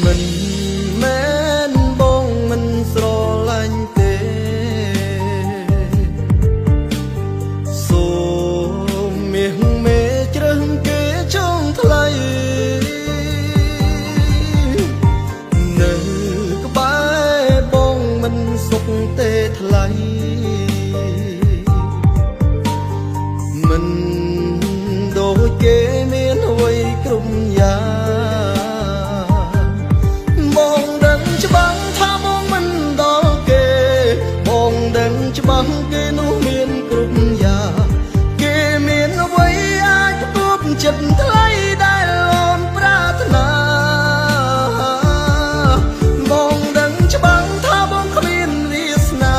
មិនមែនបងមិនស្រឡាញ់ទេសូមមាសមេជ្រឹងគេចង់ថ្លៃនៅក្បែរបងមិនសុខទេថ្លៃមិនដូចគេមានអ្វីគ្រប់យ៉ាងបងដឹងច្បាស់ថាបងមិនដល់គេបងដឹងច្បាស់គេនោះមានគ្រប់យ៉ាងគេមានអ្វីអាចផ្គប់ចិត្តថ្លៃដែលអូនប្រាថ្នាបងដឹងច្បាស់ថាបងគ្មានវាសនា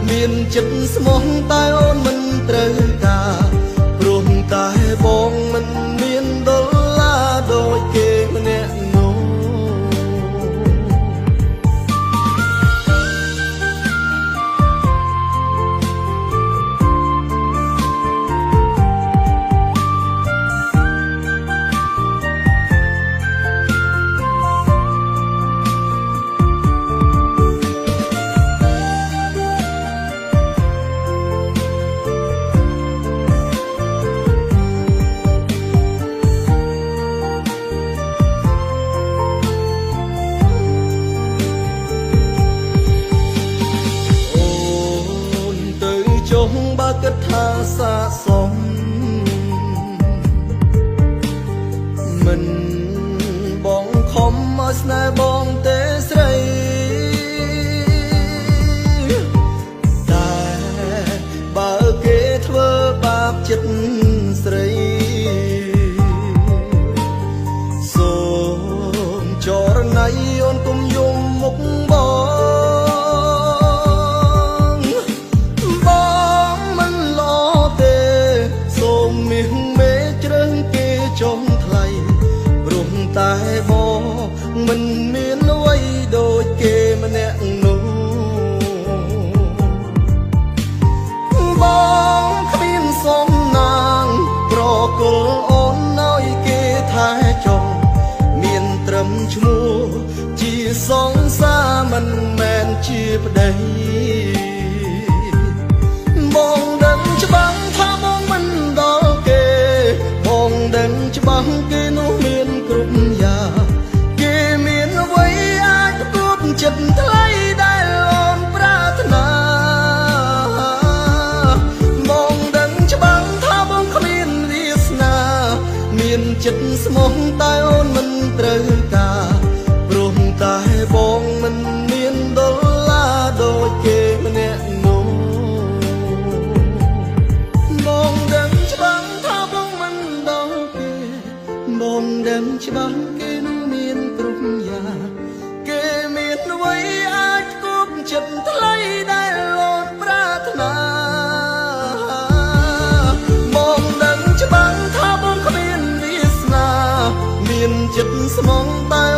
មានចិត្តស្មោះតែអូនមិនត្រូវការព្រោះតែបងមិនមានដុល្លារដូចគេម្នាក់នោះបើគិតថាស័ក្តិសមមិនបងខំឲ្យស្នេហ៍បងទេស្រីតែបើគេធ្វើបាបចិត្តស្រីសូមចរណៃអូនកុំយំមុខបងតែបងមិនមានអ្វីដូចគេម្នាក់នោះបងគ្មានសំណាងប្រគល់អូនឲ្យគេថែចុងមានត្រឹមឈ្មោះជាសង្សារមិនមែនជាប្តីបងដឹងច្បាស់ថាបងមិនដល់គេបងដឹងច្បាស់គេនោះមានគ្រប់យ៉ាងគេមានអ្វីអាចផ្គប់ចិត្តថ្លៃដែលអូនប្រាថ្នាបងដឹងច្បាស់ថាបងគ្មានវាសនាមានចិត្តស្មោះតែអូនមិនត្រូវការព្រោះតែបងមិនមានដុល្លារដូចគេម្នាក់នោះបងដឹងច្បាស់ថាបងមិនដល់គេបងដឹងច្បាស់គេនោះមានគ្រប់យ៉ាងគេមានអ្វីអាចផ្គប់ចិត្តថ្លៃដែលអូនប្រាថ្នាបងដឹងច្បាស់ថាបងគ្មានវាសនាមានចិត្តស្មងតែ